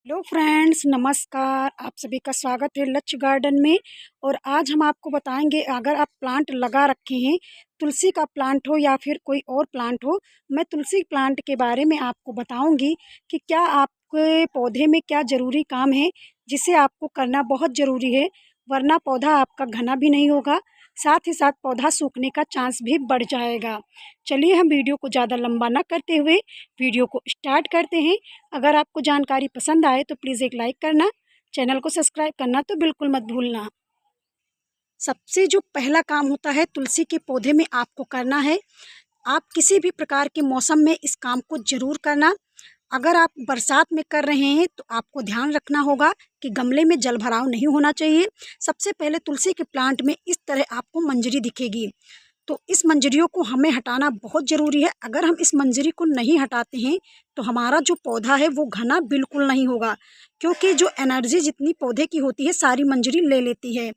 Hello friends, नमस्कार। आप सभी का स्वागत है लक्ष्य गार्डन में। और आज हम आपको बताएंगे, अगर आप प्लांट लगा रखे हैं, तुलसी का प्लांट हो या फिर कोई और प्लांट हो, मैं तुलसी प्लांट के बारे में आपको बताऊंगी कि क्या आपके पौधे में क्या ज़रूरी काम है जिसे आपको करना बहुत ज़रूरी है, वरना पौधा आपका घना भी नहीं होगा, साथ ही साथ पौधा सूखने का चांस भी बढ़ जाएगा। चलिए हम वीडियो को ज़्यादा लंबा ना करते हुए वीडियो को स्टार्ट करते हैं। अगर आपको जानकारी पसंद आए तो प्लीज़ एक लाइक करना, चैनल को सब्सक्राइब करना तो बिल्कुल मत भूलना। सबसे जो पहला काम होता है तुलसी के पौधे में आपको करना है, आप किसी भी प्रकार के मौसम में इस काम को ज़रूर करना। अगर आप बरसात में कर रहे हैं तो आपको ध्यान रखना होगा कि गमले में जल भराव नहीं होना चाहिए। सबसे पहले तुलसी के प्लांट में इस तरह आपको मंजरी दिखेगी, तो इस मंजरियों को हमें हटाना बहुत ज़रूरी है। अगर हम इस मंजरी को नहीं हटाते हैं तो हमारा जो पौधा है वो घना बिल्कुल नहीं होगा, क्योंकि जो एनर्जी जितनी पौधे की होती है सारी मंजरी ले लेती है।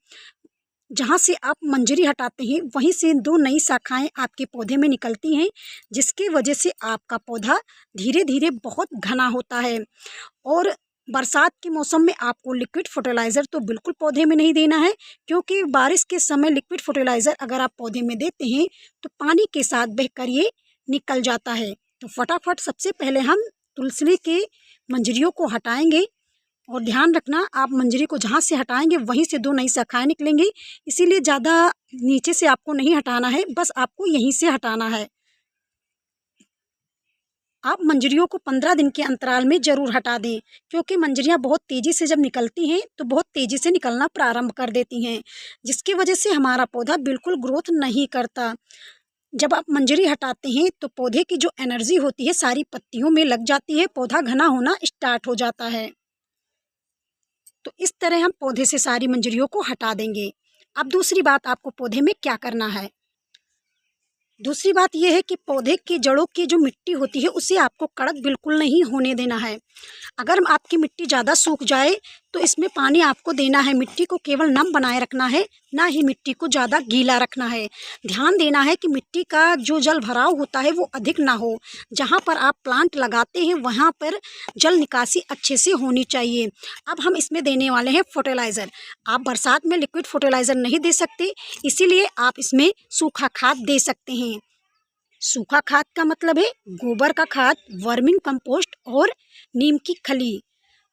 जहाँ से आप मंजरी हटाते हैं वहीं से दो नई शाखाएं आपके पौधे में निकलती हैं, जिसकी वजह से आपका पौधा धीरे धीरे बहुत घना होता है। और बरसात के मौसम में आपको लिक्विड फर्टिलाइज़र तो बिल्कुल पौधे में नहीं देना है, क्योंकि बारिश के समय लिक्विड फर्टिलाइज़र अगर आप पौधे में देते हैं तो पानी के साथ बहकर ये निकल जाता है। तो फटाफट सबसे पहले हम तुलसी के मंजरियों को हटाएंगे। और ध्यान रखना, आप मंजरी को जहाँ से हटाएंगे वहीं से दो नई शाखाएं निकलेंगी, इसीलिए ज़्यादा नीचे से आपको नहीं हटाना है, बस आपको यहीं से हटाना है। आप मंजरियों को 15 दिन के अंतराल में ज़रूर हटा दें, क्योंकि मंजरियां बहुत तेज़ी से जब निकलती हैं तो बहुत तेज़ी से निकलना प्रारंभ कर देती हैं, जिसकी वजह से हमारा पौधा बिल्कुल ग्रोथ नहीं करता। जब आप मंजरी हटाते हैं तो पौधे की जो एनर्जी होती है सारी पत्तियों में लग जाती है, पौधा घना होना स्टार्ट हो जाता है। तो इस तरह हम पौधे से सारी मंजरियों को हटा देंगे। अब दूसरी बात, आपको पौधे में क्या करना है। दूसरी बात यह है कि पौधे की जड़ों की जो मिट्टी होती है उसे आपको कड़क बिल्कुल नहीं होने देना है। अगर आपकी मिट्टी ज़्यादा सूख जाए तो इसमें पानी आपको देना है, मिट्टी को केवल नम बनाए रखना है, ना ही मिट्टी को ज़्यादा गीला रखना है। ध्यान देना है कि मिट्टी का जो जल भराव होता है वो अधिक ना हो। जहाँ पर आप प्लांट लगाते हैं वहाँ पर जल निकासी अच्छे से होनी चाहिए। अब हम इसमें देने वाले हैं फर्टिलाइज़र। आप बरसात में लिक्विड फर्टिलाइज़र नहीं दे सकते, इसीलिए आप इसमें सूखा खाद दे सकते हैं। सूखा खाद का मतलब है गोबर का खाद, वर्मिंग कंपोस्ट और नीम की खली।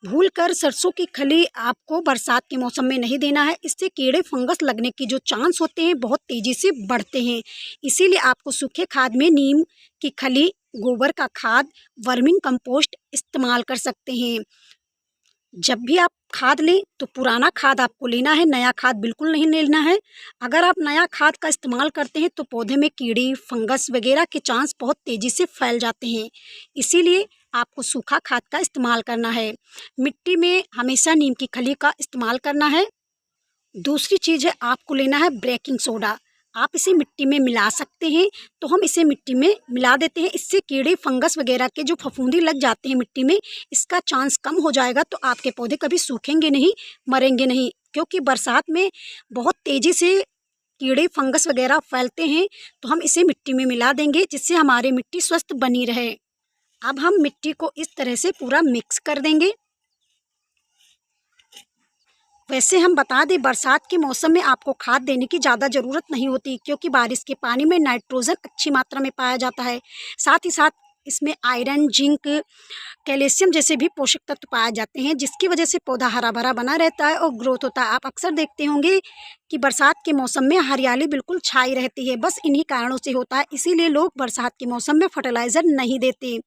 भूलकर सरसों की खली आपको बरसात के मौसम में नहीं देना है, इससे कीड़े फंगस लगने की जो चांस होते हैं बहुत तेज़ी से बढ़ते हैं। इसीलिए आपको सूखे खाद में नीम की खली, गोबर का खाद, वर्मिंग कंपोस्ट इस्तेमाल कर सकते हैं। जब भी आप खाद लें तो पुराना खाद आपको लेना है, नया खाद बिल्कुल नहीं लेना है। अगर आप नया खाद का इस्तेमाल करते हैं तो पौधे में कीड़ी फंगस वगैरह के चांस बहुत तेज़ी से फैल जाते हैं, इसीलिए आपको सूखा खाद का इस्तेमाल करना है। मिट्टी में हमेशा नीम की खली का इस्तेमाल करना है। दूसरी चीज़ है, आपको लेना है बेकिंग सोडा। आप इसे मिट्टी में मिला सकते हैं, तो हम इसे मिट्टी में मिला देते हैं। इससे कीड़े फंगस वगैरह के जो फफूंदी लग जाते हैं मिट्टी में, इसका चांस कम हो जाएगा। तो आपके पौधे कभी सूखेंगे नहीं, मरेंगे नहीं, क्योंकि बरसात में बहुत तेज़ी से कीड़े फंगस वगैरह फैलते हैं। तो हम इसे मिट्टी में मिला देंगे, जिससे हमारी मिट्टी स्वस्थ बनी रहे। अब हम मिट्टी को इस तरह से पूरा मिक्स कर देंगे। वैसे हम बता दें, बरसात के मौसम में आपको खाद देने की ज़्यादा ज़रूरत नहीं होती, क्योंकि बारिश के पानी में नाइट्रोजन अच्छी मात्रा में पाया जाता है। साथ ही साथ इसमें आयरन, जिंक, कैल्शियम जैसे भी पोषक तत्व पाए जाते हैं, जिसकी वजह से पौधा हरा भरा बना रहता है और ग्रोथ होता है। आप अक्सर देखते होंगे कि बरसात के मौसम में हरियाली बिल्कुल छाई रहती है, बस इन्हीं कारणों से होता है। इसीलिए लोग बरसात के मौसम में फर्टिलाइज़र नहीं देते।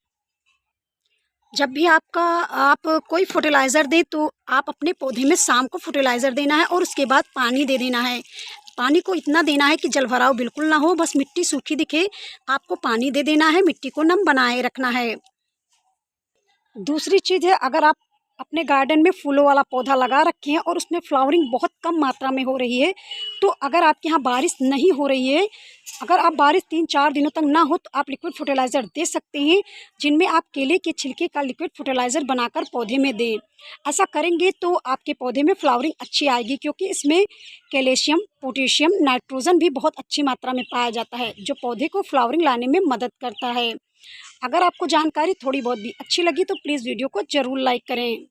जब भी आप कोई फर्टिलाइज़र दें तो आप अपने पौधे में शाम को फर्टिलाइज़र देना है और उसके बाद पानी दे देना है। पानी को इतना देना है कि जल भराव बिल्कुल ना हो, बस मिट्टी सूखी दिखे, आपको पानी दे देना है, मिट्टी को नम बनाए रखना है। दूसरी चीज़ है, अगर आप अपने गार्डन में फूलों वाला पौधा लगा रखे हैं और उसमें फ्लावरिंग बहुत कम मात्रा में हो रही है, तो अगर आपके यहाँ बारिश नहीं हो रही है, अगर आप बारिश 3-4 दिनों तक ना हो, तो आप लिक्विड फर्टिलाइज़र दे सकते हैं, जिनमें आप केले के छिलके का लिक्विड फर्टिलाइज़र बनाकर पौधे में दें। ऐसा करेंगे तो आपके पौधे में फ्लावरिंग अच्छी आएगी, क्योंकि इसमें कैल्शियम, पोटेशियम, नाइट्रोजन भी बहुत अच्छी मात्रा में पाया जाता है, जो पौधे को फ्लावरिंग लाने में मदद करता है। अगर आपको जानकारी थोड़ी बहुत भी अच्छी लगी तो प्लीज़ वीडियो को ज़रूर लाइक करें।